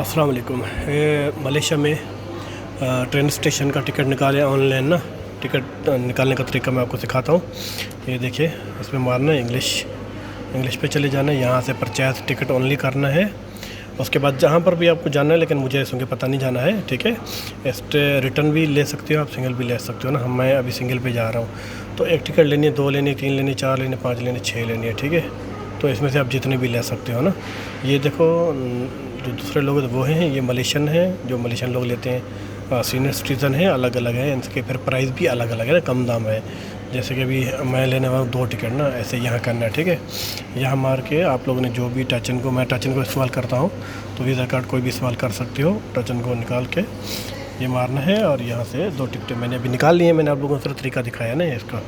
अस्सलाम वालेकुम। मलेशिया में ट्रेन स्टेशन का टिकट निकाले ऑनलाइन ना। टिकट निकालने का तरीका मैं आपको सिखाता हूँ। ये देखिए, इसमें मारना है इंग्लिश पे चले जाना है। यहाँ से परचेज टिकट ओनली करना है। उसके बाद जहाँ पर भी आपको जाना है, लेकिन मुझे सुन के पता नहीं जाना है, ठीक है। रिटर्न भी ले सकते हो आप, सिंगल भी ले सकते हो ना। मैं अभी सिंगल पे जा रहा हूँ। तो एक टिकट लेनी है, 2 लेनी है, 3 लेनी है, 4 लेनी है, 5 लेनी है, 6 लेनी है, ठीक है। तो इसमें से आप जितने भी ले सकते हो ना। ये देखो, जो दूसरे लोग वो हैं, ये मलेशियन हैं, जो मलेशियन लोग लेते हैं। सीनियर सिटीज़न हैं, अलग अलग है इनके, फिर प्राइस भी अलग अलग है ना, कम दाम है। जैसे कि अभी मैं लेने वाला हूँ 2 टिकट ना, ऐसे यहाँ करना है, ठीक है। यहाँ मार के आप लोगों ने जो भी मैं टचन को इस्तेमाल करता हूँ, तो वीज़ा कार्ड कोई भी इस्तेमाल कर सकते हो। टचन को निकाल के ये मारना है और यहाँ से 2 टिकटें मैंने अभी निकाल ली हैं। मैंने आप लोगों को सिर्फ तरीका दिखाया ना इसका।